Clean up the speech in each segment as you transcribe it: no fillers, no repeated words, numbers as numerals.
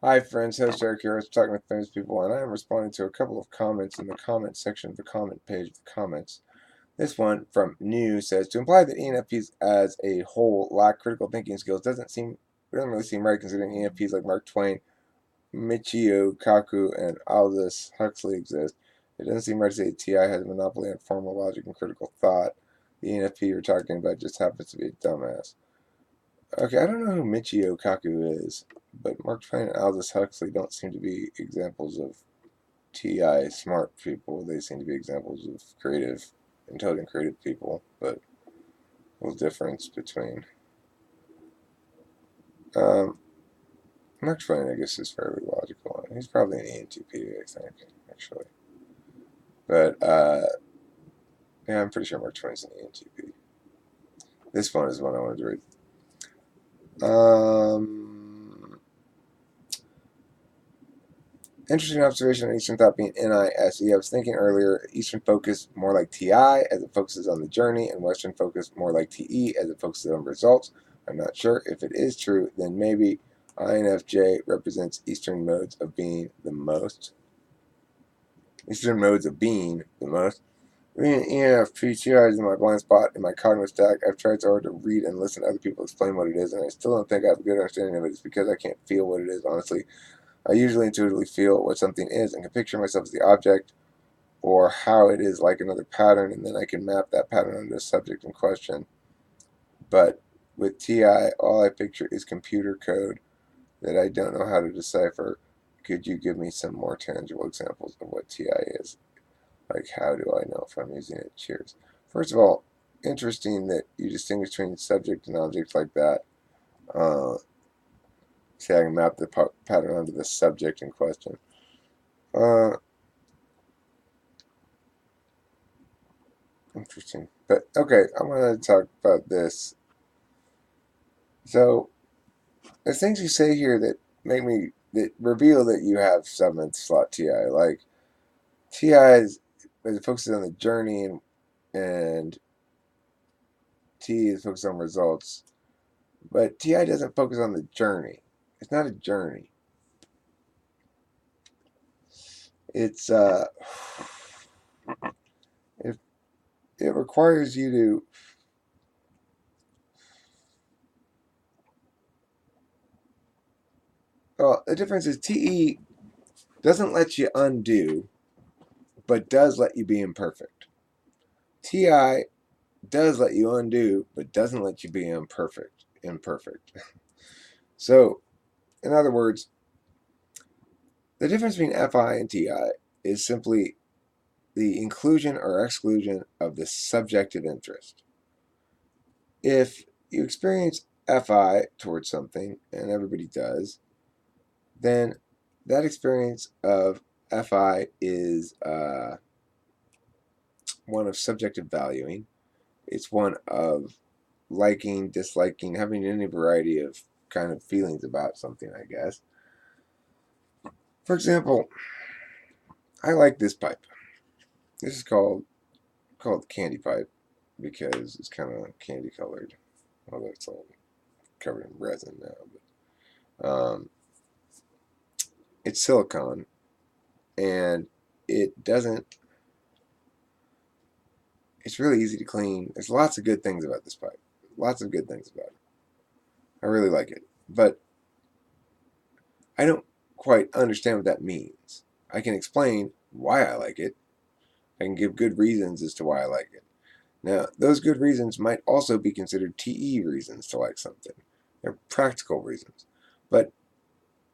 Hi friends, host Eric here. Talking with famous people, and I am responding to a couple of comments in the comment section of the comment page of the comments. This one from New says, to imply that ENFPs as a whole lack critical thinking skills doesn't really seem right, considering ENFPs like Mark Twain, Michio Kaku, and Aldous Huxley exist. It doesn't seem right to say that TI has a monopoly on formal logic and critical thought. The ENFP you're talking about just happens to be a dumbass. Okay, I don't know who Michio Kaku is, but Mark Twain and Aldous Huxley don't seem to be examples of TI smart people. They seem to be examples of intelligent, creative people, but a little difference between. Um, Mark Twain, I guess, is fairly logical. He's probably an ENTP, I think, actually. But, yeah, I'm pretty sure Mark Twain's an ENTP. This one is one I wanted to read. Interesting observation on Eastern thought being NISE. I was thinking earlier, Eastern focus more like TI as it focuses on the journey, and Western focus more like TE as it focuses on results. I'm not sure. If it is true, then maybe INFJ represents Eastern modes of being the most. Eastern modes of being the most. Being an ENFP, TI is my blind spot in my cognitive stack. I've tried so hard to read and listen to other people explain what it is, and I still don't think I have a good understanding of it. It's because I can't feel what it is, honestly. I usually intuitively feel what something is and can picture myself as the object or how it is like another pattern, and then I can map that pattern onto the subject in question. But with TI, all I picture is computer code that I don't know how to decipher. Could you give me some more tangible examples of what TI is? Like, how do I know if I'm using it? Cheers. First of all, interesting that you distinguish between subject and object like that. See, I can map the pattern onto the subject in question. Interesting. But okay, I want to talk about this. So, there's things you say here that reveal that you have seventh slot TI. Like TI is it focuses on the journey, and T is focused on results. But TI doesn't focus on the journey. It's not a journey. It's it it requires you to. Well, the difference is TE doesn't let you undo, but does let you be imperfect. TI does let you undo, but doesn't let you be imperfect. So, in other words, the difference between FI and TI is simply the inclusion or exclusion of the subjective interest. If you experience FI towards something, and everybody does, then that experience of FI is one of subjective valuing. It's one of liking, disliking, having any variety of kind of feelings about something, I guess. For example, I like this pipe. This is called candy pipe because it's kind of candy colored, although it's all covered in resin now. But it's silicone, and it doesn't. It's really easy to clean. There's lots of good things about this pipe. Lots of good things about it. I really like it, but I don't quite understand what that means. I can explain why I like it. I can give good reasons as to why I like it. Now, those good reasons might also be considered TE reasons to like something. They're practical reasons. But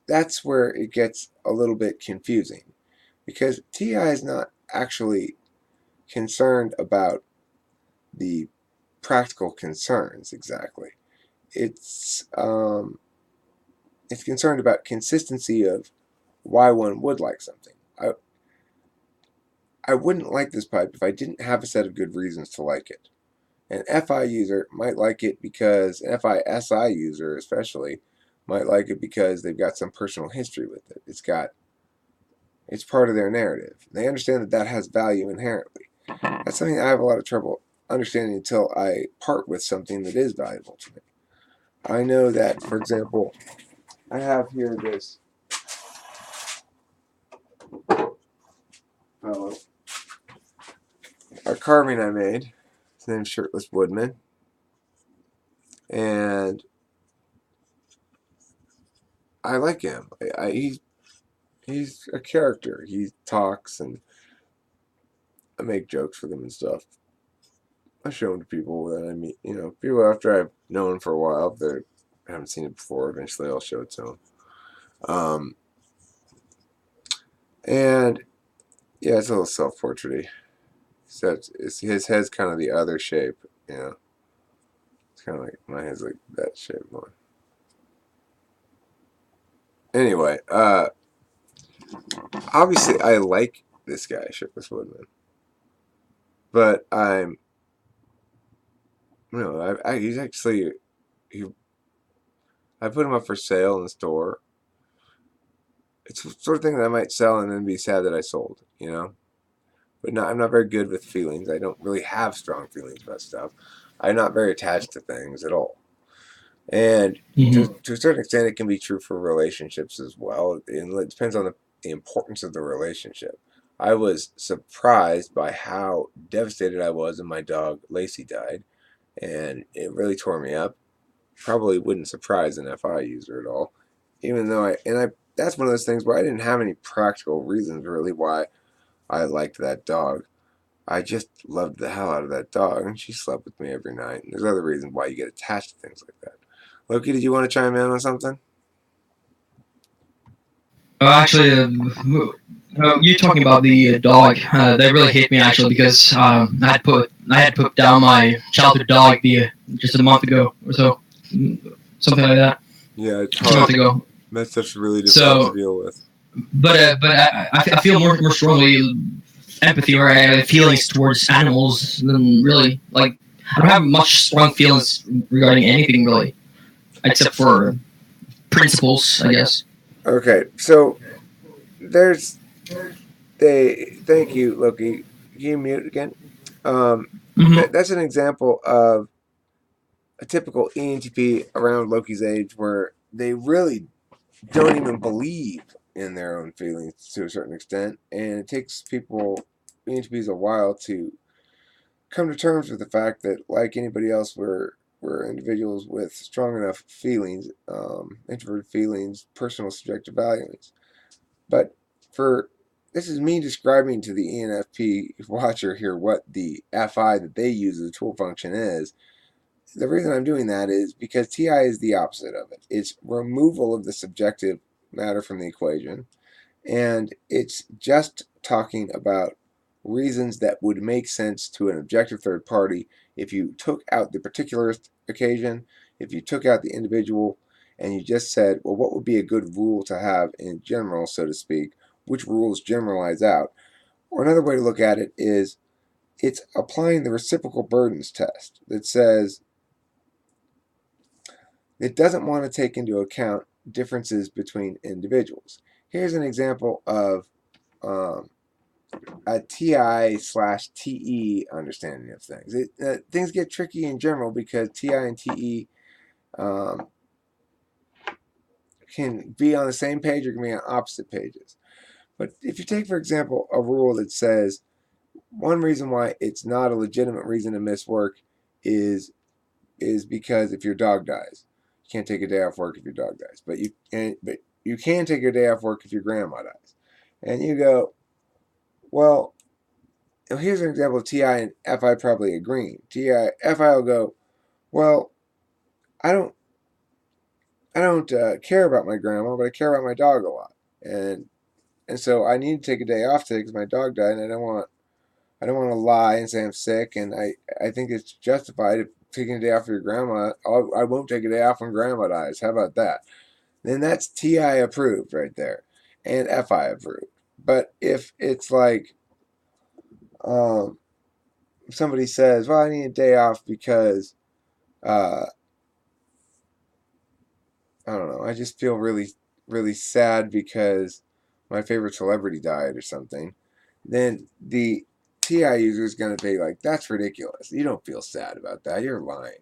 that's where it gets a little bit confusing because TI is not actually concerned about the practical concerns exactly. It's concerned about consistency of why one would like something. I wouldn't like this pipe if I didn't have a set of good reasons to like it. An FI user might like it because an FISI user especially might like it because they've got some personal history with it. It's part of their narrative. They understand that that has value inherently. That's something I have a lot of trouble understanding until I part with something that is valuable to me. I know that, for example, I have here this fellow. A carving I made. His name's Shirtless Woodman. And I like him. He's a character. He talks, and I make jokes with him and stuff. I show him to people that I meet. People after I've known for a while, if they haven't seen it before, eventually I'll show it to them. And yeah, it's a little self-portrait-y. So his head's kind of the other shape, It's kind of like my head's like that shape more. Anyway, obviously I like this guy, Shirtless Woodman, but he's actually I put him up for sale in the store. It's the sort of thing that I might sell and then be sad that I sold, But I'm not very good with feelings. I don't really have strong feelings about stuff. I'm not very attached to things at all. And to a certain extent, it can be true for relationships as well. And it depends on the importance of the relationship. I was surprised by how devastated I was when my dog Lacey died, and it really tore me up. Probably wouldn't surprise an FI user at all, even though that's one of those things where I didn't have any practical reasons really why I liked that dog. I just loved the hell out of that dog, and she slept with me every night. And there's other reasons why you get attached to things like that. Loki, did you want to chime in on something? Actually, you talking about the dog? That really hit me actually because I had put down my childhood dog just a month ago or so, something like that. Yeah, it's hard. A month ago. That stuff's really difficult to deal with. But I feel more strongly empathy or feelings towards animals than really like I don't have much strong feelings regarding anything really, except for principles, I guess. Okay, so thank you, Loki. Can you mute again? That's an example of a typical ENTP around Loki's age where they really don't even believe in their own feelings to a certain extent, and it takes ENTPs a while to come to terms with the fact that, like anybody else, we're individuals with strong enough feelings, introverted feelings, personal subjective values. But this is me describing to the ENFP watcher here what the FI that they use as a tool function is. The reason I'm doing that is because TI is the opposite of it. It's removal of the subjective matter from the equation, and it's just talking about reasons that would make sense to an objective third party if you took out the particularist occasion, if you took out the individual, and you just said, well, what would be a good rule to have in general, so to speak? Which rules generalize out? Or another way to look at it is it's applying the reciprocal burdens test that says it doesn't want to take into account differences between individuals. Here's an example of a TI/TE understanding of things. Things get tricky in general because TI and TE can be on the same page or can be on opposite pages. But if you take, for example, a rule that says one reason why it's not a legitimate reason to miss work is because if your dog dies, you can't take a day off work if your dog dies. But you can take a day off work if your grandma dies. And you go, well, here's an example of TI and FI probably agreeing. FI will go, well, I don't care about my grandma, but I care about my dog a lot, and so I need to take a day off today because my dog died, and I don't want to lie and say I'm sick, and I think it's justified if taking a day off for your grandma. I won't take a day off when grandma dies. How about that? Then that's TI approved right there, and FI approved. But if it's like somebody says, well, I need a day off because I don't know, I just feel really, really sad because my favorite celebrity died or something, then the TI user is going to be like, that's ridiculous. You don't feel sad about that. You're lying.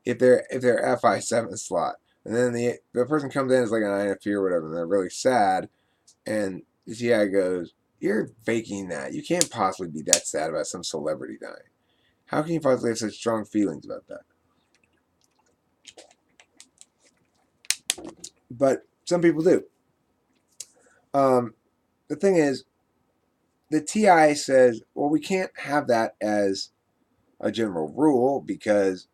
If they're FI7 slot, and then the person comes in as like an INFP or whatever, and they're really sad, and the TI goes, You're faking that. You can't possibly be that sad about some celebrity dying. How can you possibly have such strong feelings about that? But some people do. The thing is, the TI says, well, we can't have that as a general rule because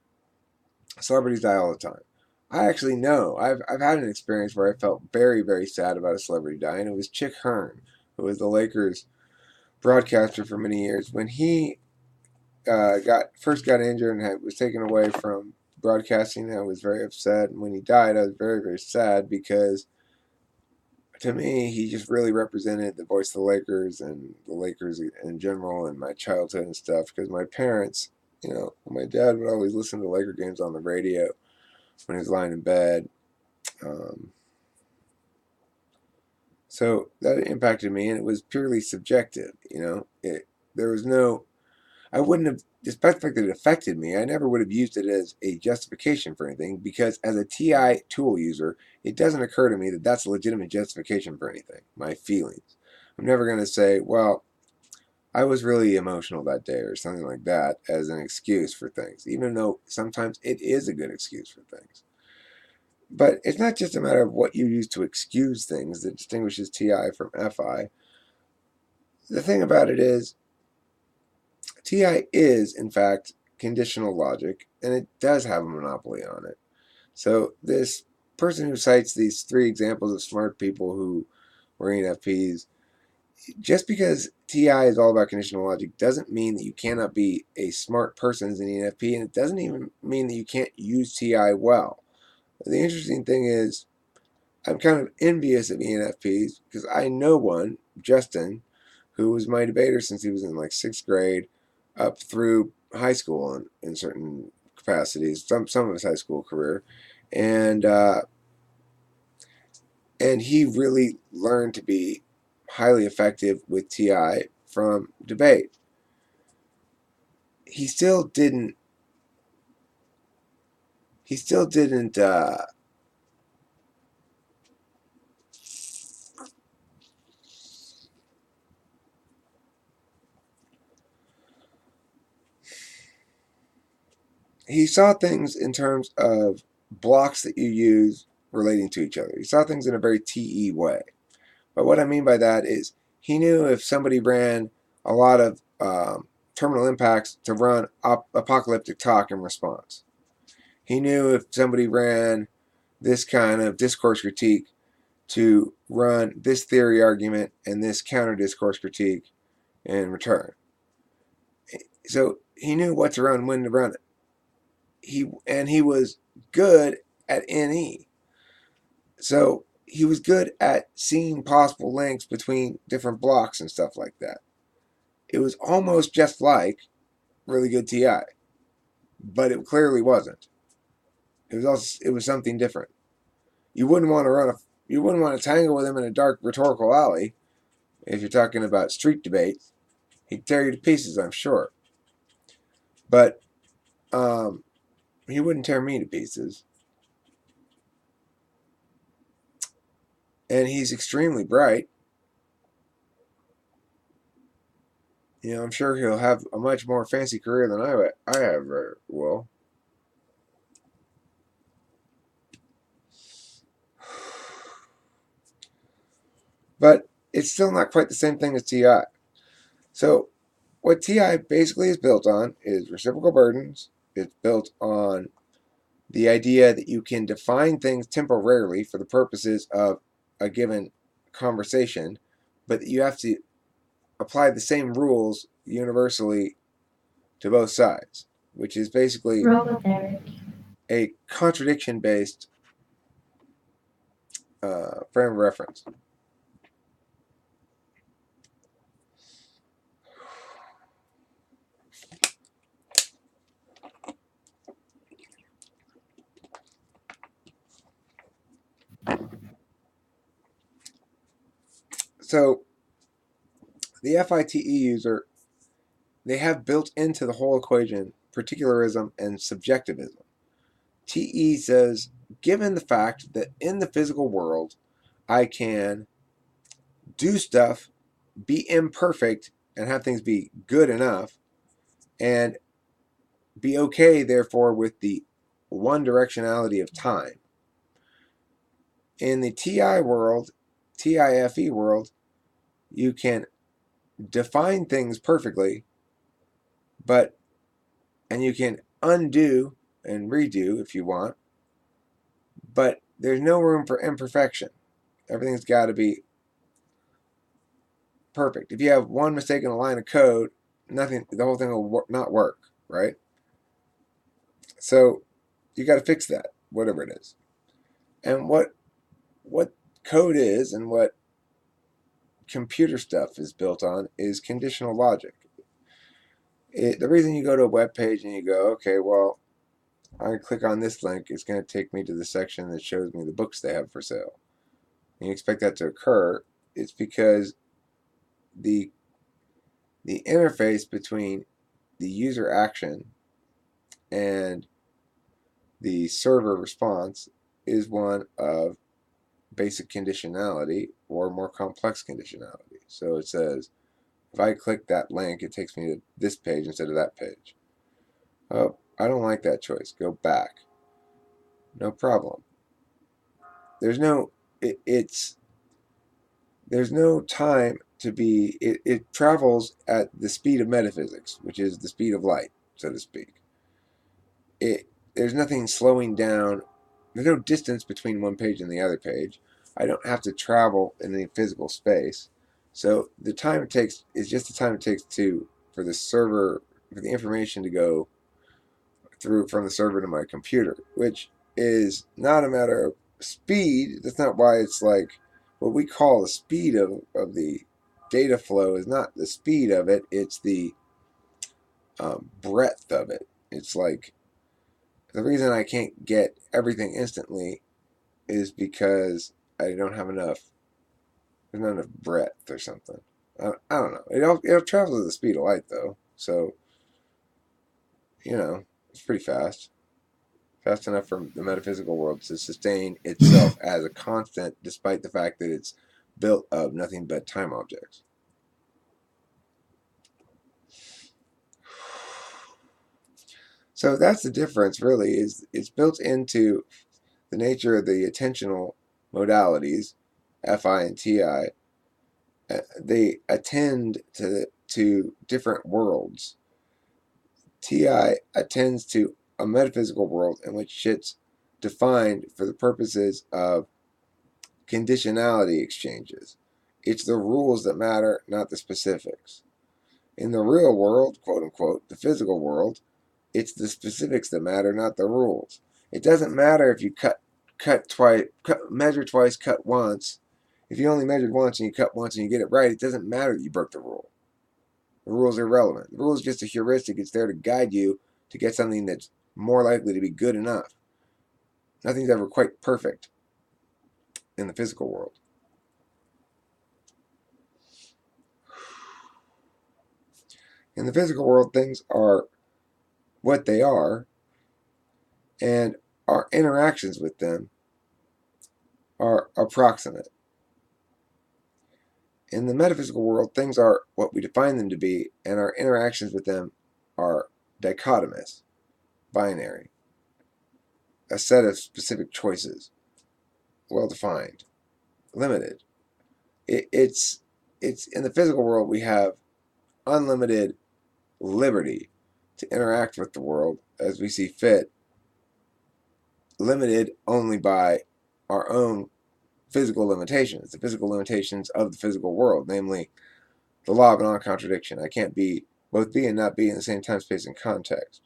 celebrities die all the time. I actually know. I've had an experience where I felt very, very sad about a celebrity dying. It was Chick Hearn, who was the Lakers broadcaster for many years. When he first got injured and was taken away from broadcasting, I was very upset. And when he died, I was very, very sad because to me, he just really represented the voice of the Lakers and the Lakers in general and my childhood and stuff. Because my parents, my dad would always listen to Laker games on the radio when he was lying in bed. So that impacted me, and it was purely subjective. There was no, I wouldn't have, despite the fact that it affected me, I never would have used it as a justification for anything because as a TI tool user, it doesn't occur to me that that's a legitimate justification for anything, my feelings. I'm never going to say, well, I was really emotional that day or something like that as an excuse for things, even though sometimes it is a good excuse for things. But it's not just a matter of what you use to excuse things that distinguishes TI from FI. The thing about it is, TI is, in fact, conditional logic, and it does have a monopoly on it. So this person who cites these three examples of smart people who were ENFPs, just because TI is all about conditional logic doesn't mean that you cannot be a smart person as an ENFP, and it doesn't even mean that you can't use TI well. The interesting thing is, I'm kind of envious of ENFPs because I know one, Justin, who was my debater since he was in like sixth grade up through high school in certain capacities, some of his high school career, and he really learned to be highly effective with TI from debate. He still didn't. He still didn't. He saw things in terms of blocks that you use relating to each other. He saw things in a very TE way. But what I mean by that is he knew if somebody ran a lot of terminal impacts to run apocalyptic talk in response. He knew if somebody ran this kind of discourse critique to run this theory argument and this counter discourse critique in return. So he knew what to run, when to run it. He was good at NE. So he was good at seeing possible links between different blocks and stuff like that. It was almost just like really good TI, but it clearly wasn't. It was something different. You wouldn't want to tangle with him in a dark rhetorical alley if you're talking about street debates. He'd tear you to pieces, I'm sure. But he wouldn't tear me to pieces. And he's extremely bright. I'm sure he'll have a much more fancy career than I ever will. But it's still not quite the same thing as TI. So what TI basically is built on is reciprocal burdens. It's built on the idea that you can define things temporarily for the purposes of a given conversation, but that you have to apply the same rules universally to both sides, which is basically a contradiction-based frame of reference. So the FITE user, they have built into the whole equation particularism and subjectivism. TE says, given the fact that in the physical world, I can do stuff be imperfect and have things be good enough, and be okay, therefore, with the one directionality of time. In the TI world, TIFE world, you can define things perfectly, but and you can undo and redo if you want, but there's no room for imperfection. Everything's got to be perfect. If you have one mistake in a line of code, the whole thing will not work, right? So you got to fix that, whatever it is. And what code is and what computer stuff is built on is conditional logic. The reason you go to a web page and you go, okay, well, I click on this link, it's going to take me to the section that shows me the books they have for sale. And you expect that to occur, it's because the the interface between the user action and the server response is one of basic conditionality or more complex conditionality. So it says, if I click that link, it takes me to this page instead of that page. Oh, I don't like that choice. Go back. No problem. There's no it's there's no time to be it travels at the speed of metaphysics, which is the speed of light, so to speak. There's nothing slowing down. There's no distance between one page and the other page. I don't have to travel in any physical space. So the time it takes is just the time it takes for the server, for the information to go through from the server to my computer, which is not a matter of speed. That's not why it's like what we call the speed of the data flow is not the speed of it, it's the breadth of it. It's like the reason I can't get everything instantly is because I don't have enough. There's not enough breadth or something. I don't know. It'll travel at the speed of light though, so it's pretty fast. Fast enough for the metaphysical world to sustain itself as a constant, despite the fact that it's built of nothing but time objects. So that's the difference, really. Is it's built into the nature of the attentional modalities, FI and TI. They attend to different worlds. TI attends to a metaphysical world in which shit's defined for the purposes of conditionality exchanges. It's the rules that matter, not the specifics. In the real world, quote unquote, the physical world, it's the specifics that matter, not the rules. It doesn't matter if you cut twice, measure twice, cut once. If you only measured once and you cut once and you get it right, it doesn't matter that you broke the rule. The rule is irrelevant. The rule is just a heuristic. It's there to guide you to get something that's more likely to be good enough. Nothing's ever quite perfect in the physical world. In the physical world, things are what they are, and our interactions with them are approximate. In the metaphysical world, things are what we define them to be, and our interactions with them are dichotomous, binary, a set of specific choices, well defined, limited. It's in the physical world we have unlimited liberty to interact with the world as we see fit, limited only by our own physical limitations, the physical limitations of the physical world, namely the law of non-contradiction. I can't both be and not be in the same time, space, and context.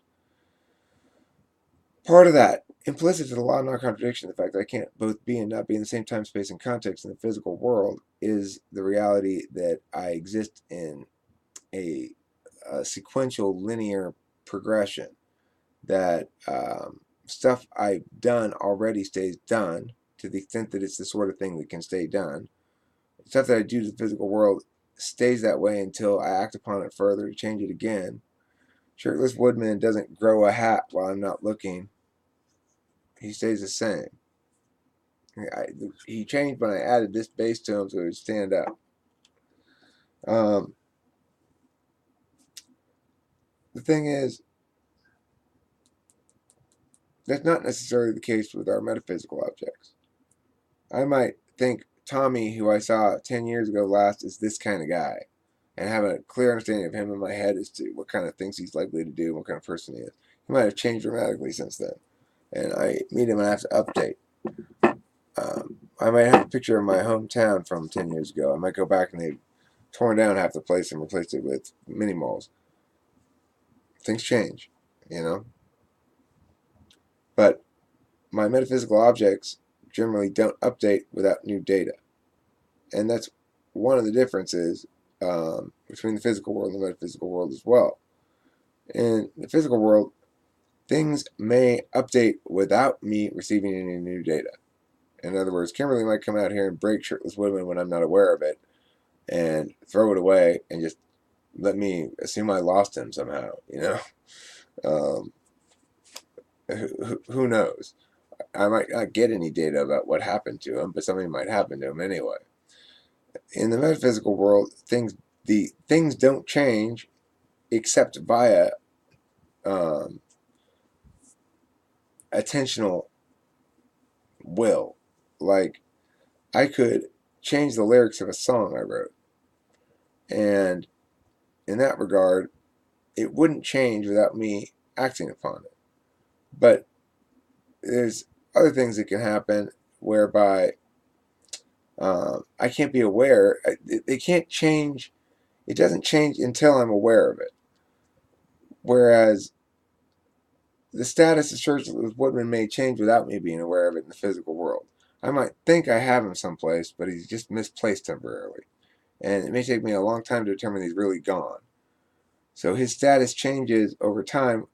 Part of that, implicit to the law of non-contradiction, the fact that I can't both be and not be in the same time, space, and context in the physical world, is the reality that I exist in a sequential linear progression, that stuff I've done already stays done to the extent that it's the sort of thing that can stay done. Stuff that I do to the physical world stays that way until I act upon it further to change it again. Shirtless Woodman doesn't grow a hat while I'm not looking. He stays the same. He changed when I added this base to him so it would stand up. Um, the thing is, that's not necessarily the case with our metaphysical objects. I might think Tommy, who I saw 10 years ago last, is this kind of guy, and have a clear understanding of him in my head as to what kind of things he's likely to do, what kind of person he is. He might have changed dramatically since then, and I meet him and I have to update. I might have a picture of my hometown from 10 years ago. I might go back and they've torn down half the place and replaced it with mini malls. Things change, you know? But my metaphysical objects generally don't update without new data. And that's one of the differences between the physical world and the metaphysical world as well. In the physical world, things may update without me receiving any new data. In other words, Kimberly might come out here and break Shirtless Woodman when I'm not aware of it and throw it away and just let me assume I lost him somehow, you know? Um, who knows? I might not get any data about what happened to him, but something might happen to him anyway. In the metaphysical world, the things don't change except via um, attentional will. Like I could change the lyrics of a song I wrote, and in that regard, it wouldn't change without me acting upon it. But there's other things that can happen whereby I can't be aware. It can't change. It doesn't change until I'm aware of it. Whereas the status of Churchill Woodman may change without me being aware of it in the physical world. I might think I have him someplace, but he's just misplaced temporarily. And it may take me a long time to determine he's really gone. So his status changes over time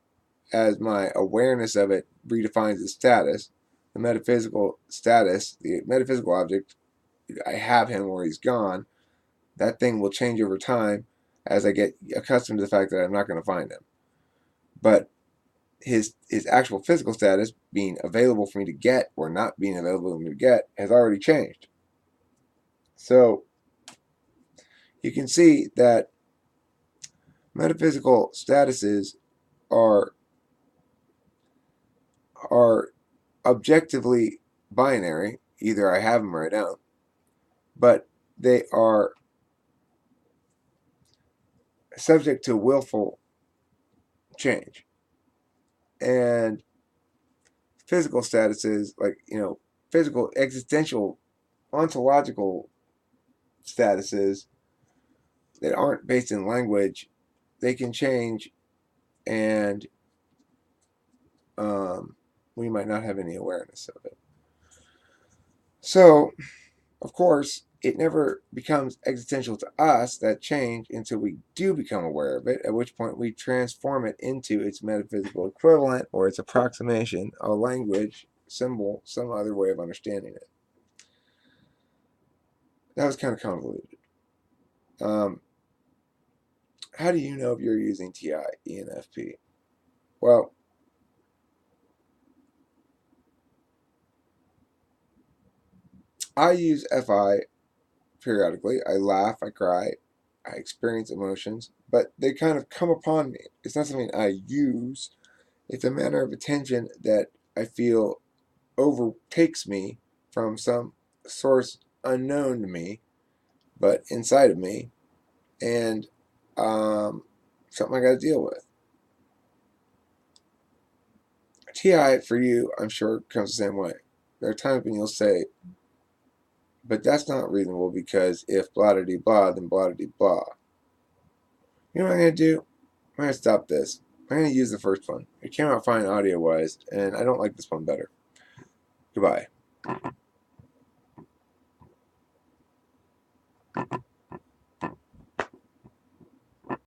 as my awareness of it redefines his status. The metaphysical status, the metaphysical object, I have him or he's gone. That thing will change over time as I get accustomed to the fact that I'm not going to find him. But his actual physical status, being available for me to get or not being available for me to get, has already changed. So you can see that metaphysical statuses are are objectively binary. Either I have them or I don't. But they are subject to willful change. And physical statuses, like, physical, existential, ontological statuses that aren't based in language, they can change, and we might not have any awareness of it. So, of course, it never becomes existential to us, that change, until we do become aware of it, at which point we transform it into its metaphysical equivalent or its approximation, a language, symbol, some other way of understanding it. That was kind of convoluted. How do you know if you're using TI, ENFP? Well, I use FI periodically. I laugh, I cry, I experience emotions, but they kind of come upon me. It's not something I use. It's a matter of attention that I feel overtakes me from some source unknown to me, but inside of me, and something I got to deal with. TI for you, I'm sure, comes the same way. There are times when you'll say, but that's not reasonable because if blah de blah, then blah de blah. You know what I'm going to do? I'm going to stop this. I'm going to use the first one. It came out fine audio wise, and I don't like this one better. Goodbye.